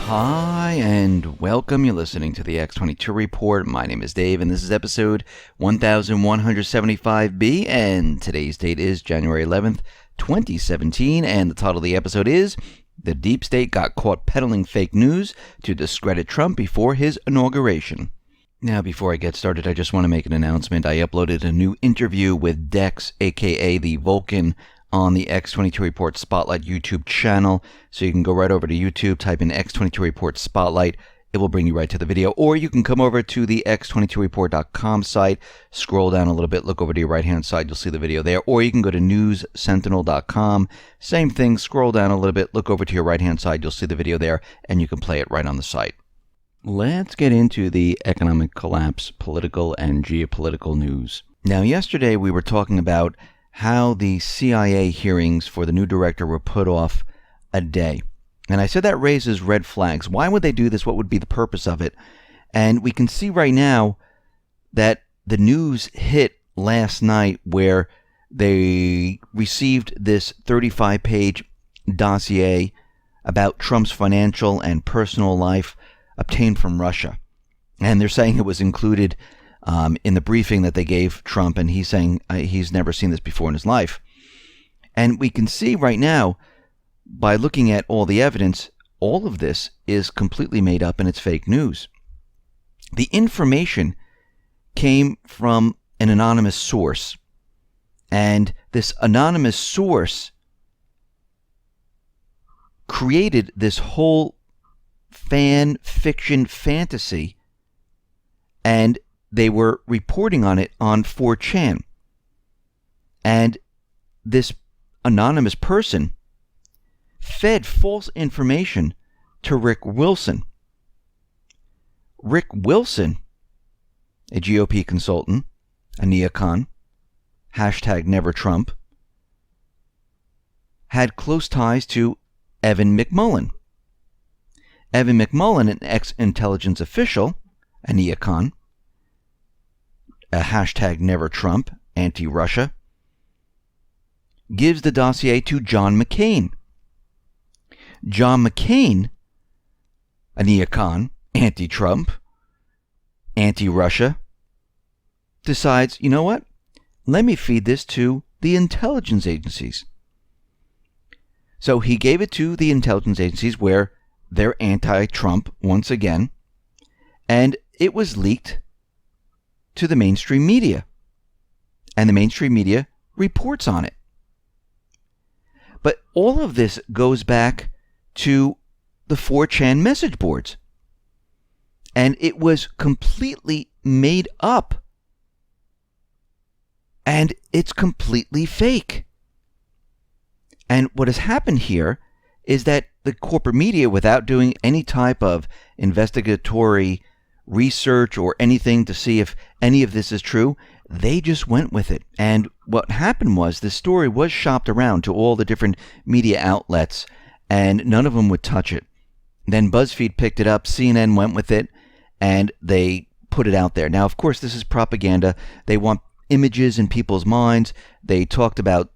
Hi and welcome. You're listening to the X22 Report. My name is Dave and this is episode 1175B and today's date is January 11th, 2017 and the title of the episode is The Deep State Got Caught Peddling Fake News to Discredit Trump Before His Inauguration. Now, before I get started, I just want to make an announcement. I uploaded a new interview with Dex, aka the Vulcan, on the X22 Report Spotlight YouTube channel. So you can go right over to YouTube, type in X22 Report Spotlight. It will bring you right to the video. Or you can come over to the X22report.com site, scroll down a little bit, look over to your right-hand side, you'll see the video there. Or you can go to newssentinel.com. Same thing, scroll down a little bit, look over to your right-hand side, you'll see the video there, and you can play it right on the site. Let's get into the economic collapse, political and geopolitical news. Now, yesterday we were talking about how the CIA hearings for the new director were put off a day. And I said that raises red flags. Why would they do this? What would be the purpose of it? And we can see right now that the news hit last night where they received this 35-page dossier about Trump's financial and personal life obtained from Russia. And they're saying it was included in the briefing that they gave Trump, and he's saying he's never seen this before in his life. And we can see right now, by looking at all the evidence, all of this is completely made up and it's fake news. The information came from an anonymous source, and this anonymous source created this whole fan fiction fantasy, and they were reporting on it on 4chan. And this anonymous person fed false information to Rick Wilson. Rick Wilson, a GOP consultant, a neocon, hashtag never Trump, had close ties to Evan McMullin. Evan McMullin, an ex-intelligence official, a neocon, a hashtag never Trump, anti-Russia, gives the dossier to John McCain. John McCain, a neocon, anti-Trump, anti-Russia, decides, you know what? Let me feed this to the intelligence agencies. So he gave it to the intelligence agencies where they're anti-Trump once again, and it was leaked to the mainstream media, and the mainstream media reports on it. But all of this goes back to the 4chan message boards, and it was completely made up, and it's completely fake. And what has happened here is that the corporate media, without doing any type of investigatory research or anything to see if any of this is true, they just went with it. And what happened was this story was shopped around to all the different media outlets, and none of them would touch it. Then Buzzfeed picked it up, CNN went with it, and they put it out there. Now, of course, this is propaganda. They want images in people's minds. They talked about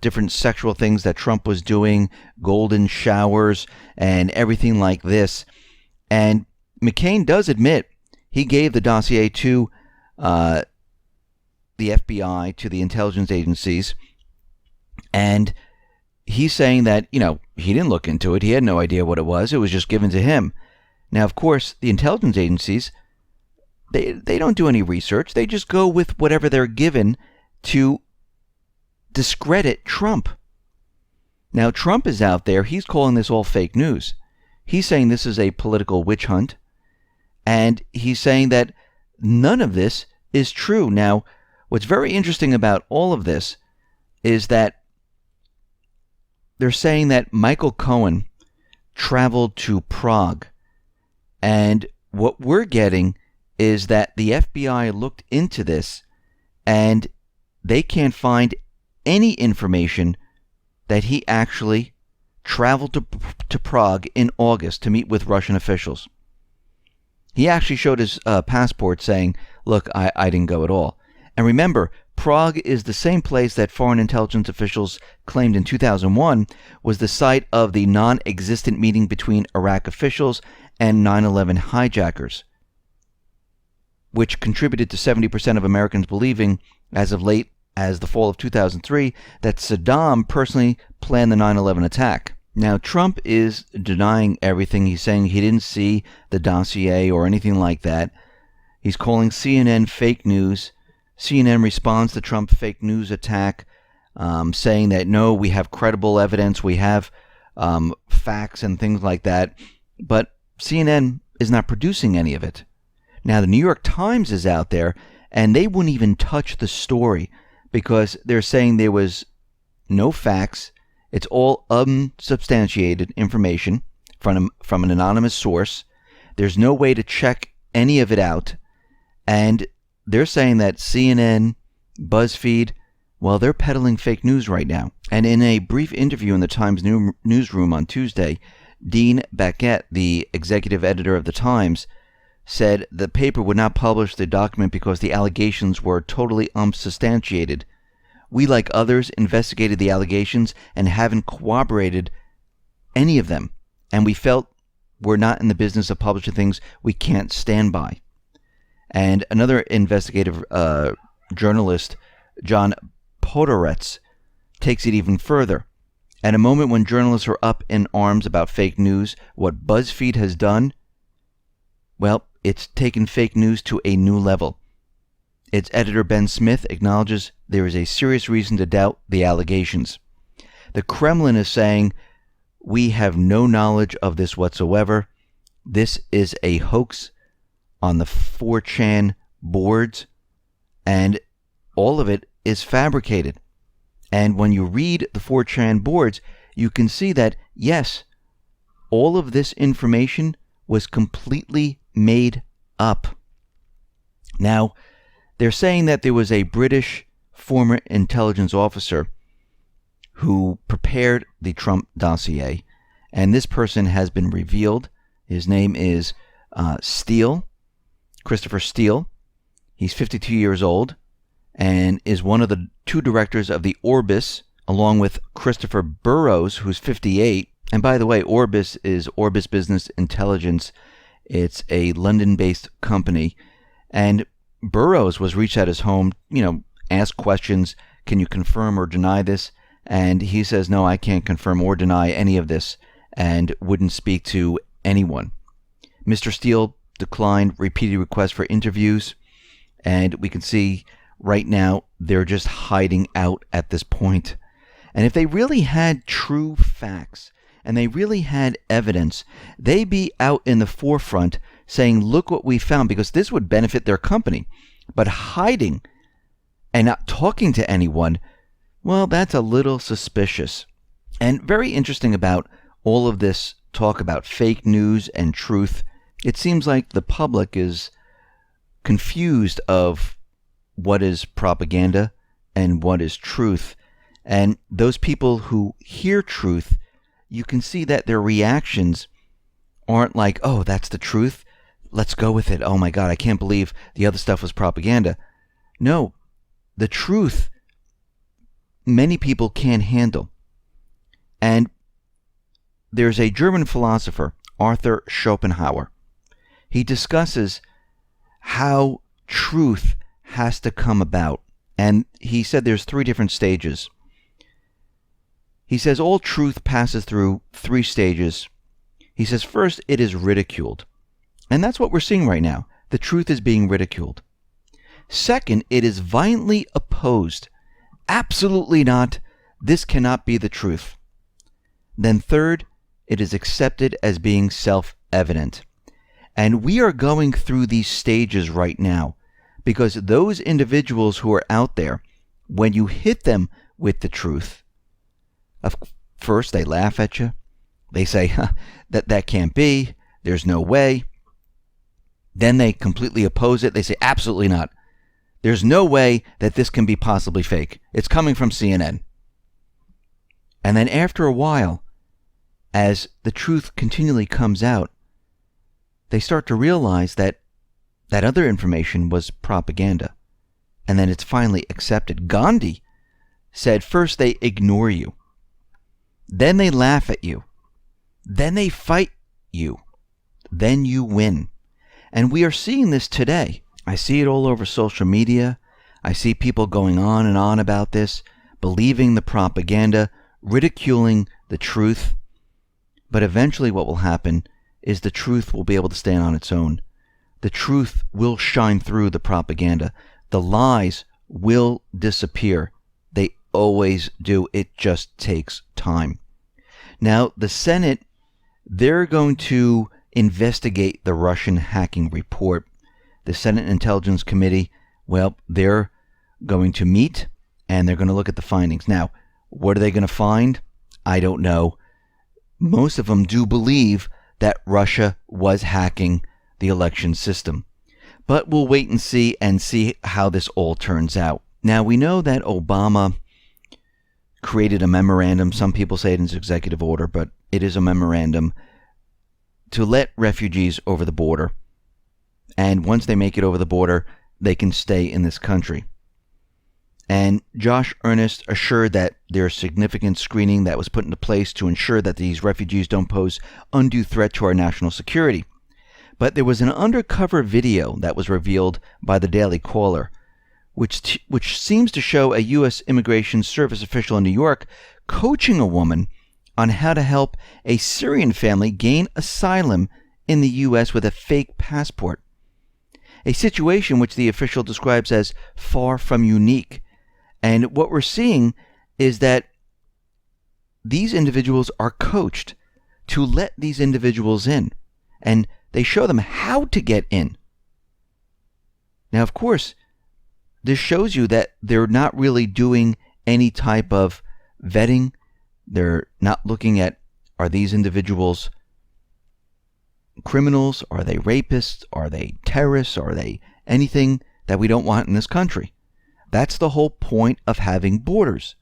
different sexual things that Trump was doing, golden showers, and everything like this. And McCain does admit he gave the dossier to the FBI, to the intelligence agencies, and he's saying that, you know, he didn't look into it. He had no idea what it was. It was just given to him. Now, of course, the intelligence agencies, they don't do any research. They just go with whatever they're given to discredit Trump. Now, Trump is out there. He's calling this all fake news. He's saying this is a political witch hunt, and he's saying that none of this is true. Now, what's very interesting about all of this is that they're saying that Michael Cohen traveled to Prague, and what we're getting is that the FBI looked into this, and they can't find any information that he actually traveled to Prague in August to meet with Russian officials. He actually showed his passport saying, look, I didn't go at all. And remember, Prague is the same place that foreign intelligence officials claimed in 2001 was the site of the non-existent meeting between Iraq officials and 9/11 hijackers, which contributed to 70% of Americans believing, as of late as the fall of 2003, that Saddam personally planned the 9/11 attack. Now, Trump is denying everything. He's saying he didn't see the dossier or anything like that. He's calling CNN fake news. CNN responds to Trump's fake news attack, saying that, no, we have credible evidence, we have facts and things like that. But CNN is not producing any of it. Now, the New York Times is out there, and they wouldn't even touch the story because they're saying there was no facts. It's all unsubstantiated information from an anonymous source. There's no way to check any of it out. And they're saying that CNN, Buzzfeed, well, they're peddling fake news right now. And in a brief interview in the Times newsroom on Tuesday, Dean Baquet, the executive editor of the Times, said the paper would not publish the document because the allegations were totally unsubstantiated. We, like others, investigated the allegations and haven't corroborated any of them. And we felt we're not in the business of publishing things we can't stand by. And another investigative journalist, John Podhoretz, takes it even further. At a moment when journalists are up in arms about fake news, what Buzzfeed has done, well, it's taken fake news to a new level. Its editor, Ben Smith, acknowledges there is a serious reason to doubt the allegations. The Kremlin is saying, we have no knowledge of this whatsoever. This is a hoax on the 4chan boards, and all of it is fabricated. And when you read the 4chan boards, you can see that, yes, all of this information was completely made up. Now, they're saying that there was a British former intelligence officer who prepared the Trump dossier, and this person has been revealed. His name is Steele, Christopher Steele. He's 52 years old and is one of the two directors of the Orbis, along with Christopher Burrows, who's 58. And by the way, Orbis is Orbis Business Intelligence. It's a London-based company. And Burrows was reached at his home, asked questions, can you confirm or deny this? And he says, no, I can't confirm or deny any of this, and wouldn't speak to anyone. Mr. Steele declined repeated requests for interviews, and we can see right now they're just hiding out at this point. And if they really had true facts and they really had evidence, they'd be out in the forefront saying, look what we found, because this would benefit their company. But hiding and not talking to anyone, well, that's a little suspicious. And very interesting about all of this talk about fake news and truth, it seems like the public is confused of what is propaganda and what is truth. And those people who hear truth, you can see that their reactions aren't like, oh, that's the truth, let's go with it. Oh my God, I can't believe the other stuff was propaganda. No, the truth, many people can't handle. And there's a German philosopher, Arthur Schopenhauer. He discusses how truth has to come about. And he said there's 3 different stages. He says all truth passes through 3 stages. He says first, it is ridiculed. And that's what we're seeing right now. The truth is being ridiculed. Second, it is violently opposed. Absolutely not. This cannot be the truth. Then third, it is accepted as being self-evident. And we are going through these stages right now because those individuals who are out there, when you hit them with the truth, first they laugh at you. They say, that can't be. There's no way. Then they completely oppose it. They say, absolutely not. There's no way that this can be possibly fake. It's coming from CNN. And then after a while, as the truth continually comes out, they start to realize that that other information was propaganda. and then it's finally accepted. Gandhi said first they ignore you, then they laugh at you, then they fight you, then you win. And we are seeing this today. I see it all over social media. I see people going on and on about this, believing the propaganda, ridiculing the truth. But eventually what will happen is the truth will be able to stand on its own. The truth will shine through the propaganda. The lies will disappear. They always do. It just takes time. Now, the Senate, they're going to investigate the Russian hacking report. The Senate Intelligence Committee, well, they're going to meet and they're going to look at the findings. Now, what are they going to find? I don't know. Most of them do believe that Russia was hacking the election system. But we'll wait and see how this all turns out. Now, we know that Obama created a memorandum. Some people say it's an executive order, but it is a memorandum to let refugees over the border. And once they make it over the border, they can stay in this country. And Josh Earnest assured that there's significant screening that was put into place to ensure that these refugees don't pose undue threat to our national security. But there was an undercover video that was revealed by the Daily Caller, which seems to show a U.S. Immigration Service official in New York coaching a woman on how to help a Syrian family gain asylum in the U.S. with a fake passport. A situation which the official describes as far from unique. And what we're seeing is that these individuals are coached to let these individuals in. And they show them how to get in. Now, of course, this shows you that they're not really doing any type of vetting. They're not looking at, are these individuals criminals? Are they rapists? Are they terrorists? Are they anything that we don't want in this country? That's the whole point of having borders,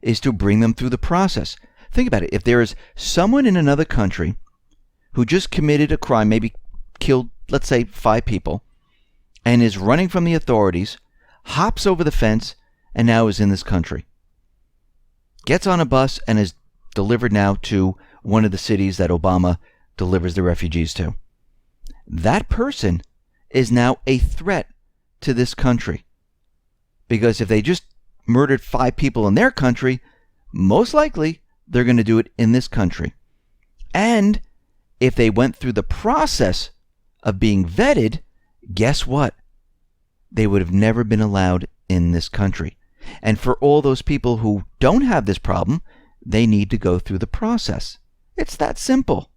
is to bring them through the process. Think about it. If there is someone in another country who just committed a crime, maybe killed, let's say, 5 people, and is running from the authorities, hops over the fence, and now is in this country, gets on a bus and is delivered now to one of the cities that Obama delivers the refugees to. That person is now a threat to this country. Because if they just murdered 5 people in their country, most likely they're going to do it in this country. And if they went through the process of being vetted, guess what? They would have never been allowed in this country. And for all those people who don't have this problem, they need to go through the process. It's that simple.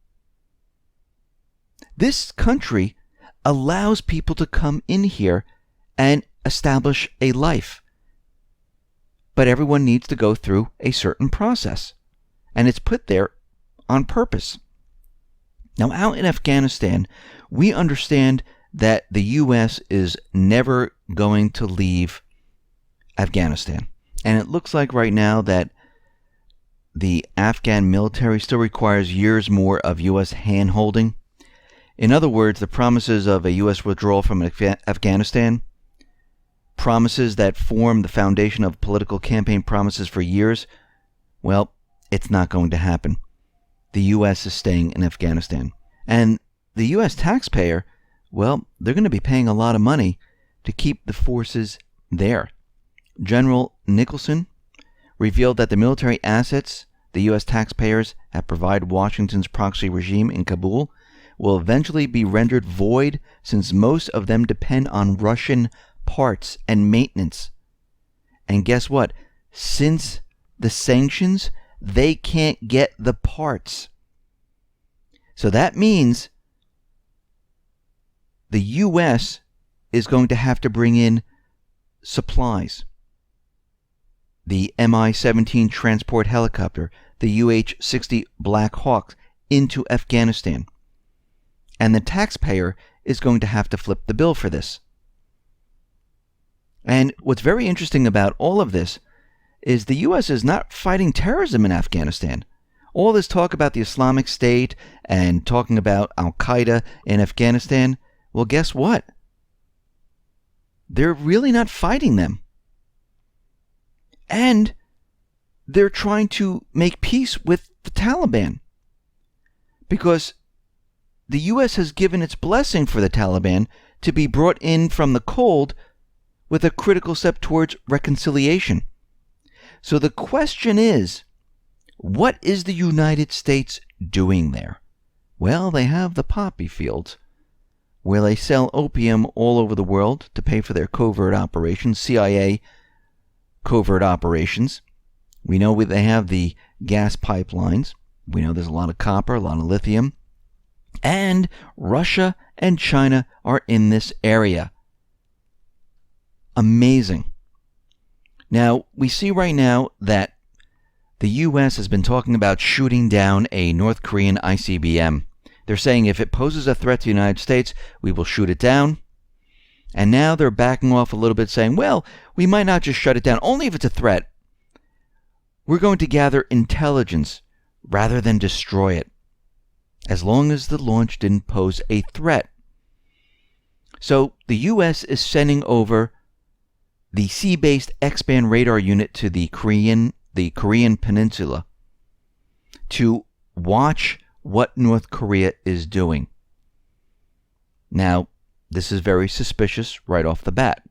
This country allows people to come in here and establish a life. But everyone needs to go through a certain process. And it's put there on purpose. Now, out in Afghanistan, we understand that the U.S. is never going to leave Afghanistan. And it looks like right now that the Afghan military still requires years more of U.S. hand-holding. In other words, the promises of a U.S. withdrawal from Afghanistan, promises that form the foundation of political campaign promises for years, well, it's not going to happen. The U.S. is staying in Afghanistan. And the U.S. taxpayer, well, they're going to be paying a lot of money to keep the forces there. General Nicholson revealed that the military assets the U.S. taxpayers have provided Washington's proxy regime in Kabul will eventually be rendered void since most of them depend on Russian parts and maintenance. And guess what? Since the sanctions, they can't get the parts. So that means the U.S. is going to have to bring in supplies. The Mi-17 transport helicopter, the UH-60 Black Hawks, into Afghanistan. And the taxpayer is going to have to flip the bill for this. And what's very interesting about all of this is the U.S. is not fighting terrorism in Afghanistan. All this talk about the Islamic State and talking about Al-Qaeda in Afghanistan, well, guess what? they're really not fighting them. And they're trying to make peace with the Taliban, because the U.S. has given its blessing for the Taliban to be brought in from the cold with a critical step towards reconciliation. So the question is, what is the United States doing there? Well, they have the poppy fields, where they sell opium all over the world to pay for their covert operations, CIA covert operations. We know they have the gas pipelines. We know there's a lot of copper, a lot of lithium. And Russia and China are in this area. Amazing. Now, we see right now that the U.S. has been talking about shooting down a North Korean ICBM. They're saying if it poses a threat to the United States, we will shoot it down. And now they're backing off a little bit, saying, well, we might not just shut it down, only if it's a threat. We're going to gather intelligence rather than destroy it, as long as the launch didn't pose a threat. So the U.S. is sending over the sea-based X-band radar unit to the Korean Peninsula to watch what North Korea is doing. Now, this is very suspicious right off the bat,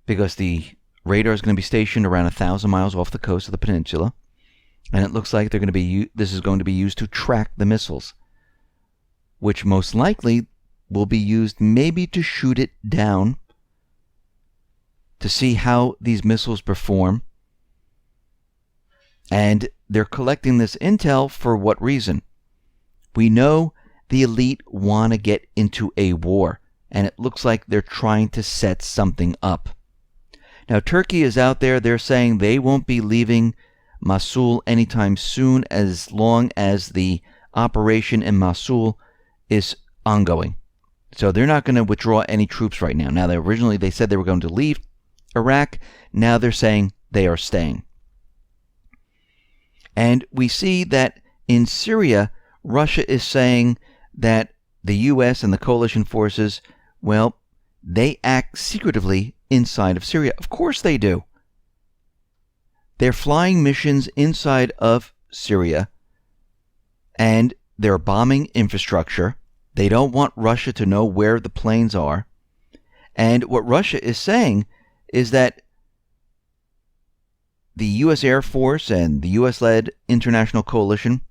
because the radar is going to be stationed around 1,000 miles off the coast of the peninsula, and it looks like this is going to be used to track the missiles, which most likely will be used maybe to shoot it down to see how these missiles perform. And they're collecting this intel for what reason? We know the elite want to get into a war, and it looks like they're trying to set something up. Now, Turkey is out there. They're saying they won't be leaving Mosul anytime soon, as long as the operation in Mosul is ongoing. So they're not going to withdraw any troops right now. Now, originally they said they were going to leave Iraq. Now they're saying they are staying. And we see that in Syria, Russia is saying that the U.S. and the coalition forces, well, they act secretively inside of Syria. Of course they do. They're flying missions inside of Syria, and they're bombing infrastructure. They don't want Russia to know where the planes are. And what Russia is saying is that the U.S. Air Force and the U.S.-led international coalition,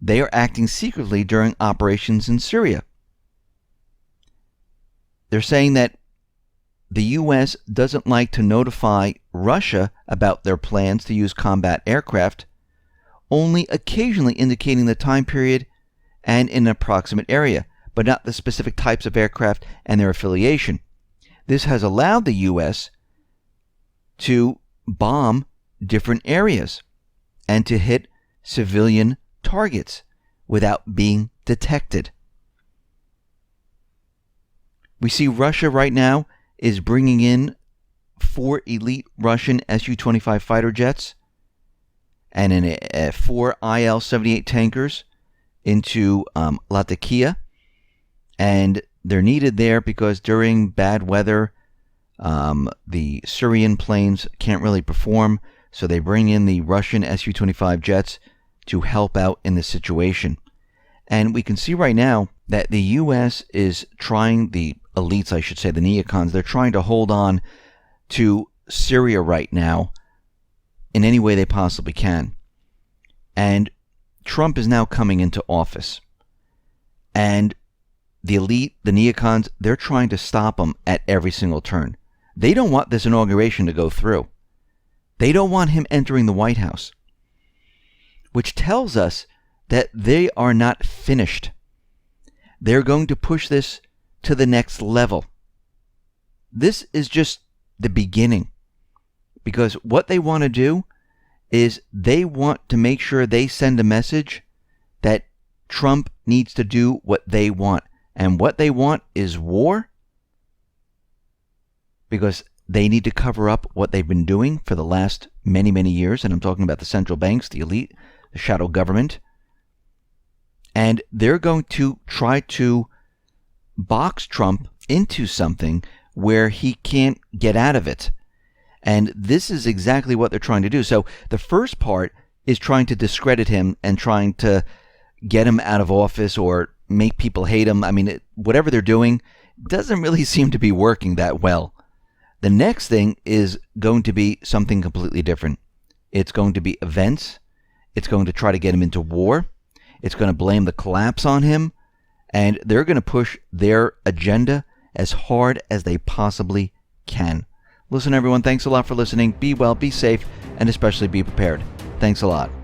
they are acting secretly during operations in Syria. They're saying that the U.S. doesn't like to notify Russia about their plans to use combat aircraft, only occasionally indicating the time period and in an approximate area, but not the specific types of aircraft and their affiliation. This has allowed the U.S. to bomb different areas and to hit civilian targets without being detected. We see Russia right now is bringing in 4 elite Russian Su-25 fighter jets and 4 Il-78 tankers into Latakia. And they're needed there because during bad weather, the Syrian planes can't really perform. So they bring in the Russian Su-25 jets to help out in this situation. And we can see right now that the U.S. is trying, the elites, I should say, the neocons, they're trying to hold on to Syria right now in any way they possibly can. And Trump is now coming into office. And the elite, the neocons, they're trying to stop him at every single turn. They don't want this inauguration to go through. They don't want him entering the White House, which tells us that they are not finished. They're going to push this to the next level. This is just the beginning, because what they want to do is they want to make sure they send a message that Trump needs to do what they want. And what they want is war, because they need to cover up what they've been doing for the last many, many years. And I'm talking about the central banks, the elite, the shadow government. And they're going to try to box Trump into something where he can't get out of it. And this is exactly what they're trying to do. So the first part is trying to discredit him and trying to get him out of office or make people hate him. I mean, whatever they're doing doesn't really seem to be working that well. The next thing is going to be something completely different. It's going to be events. It's going to try to get him into war. It's going to blame the collapse on him. And they're going to push their agenda as hard as they possibly can. Listen, everyone, thanks a lot for listening. Be well, be safe, and especially be prepared. Thanks a lot.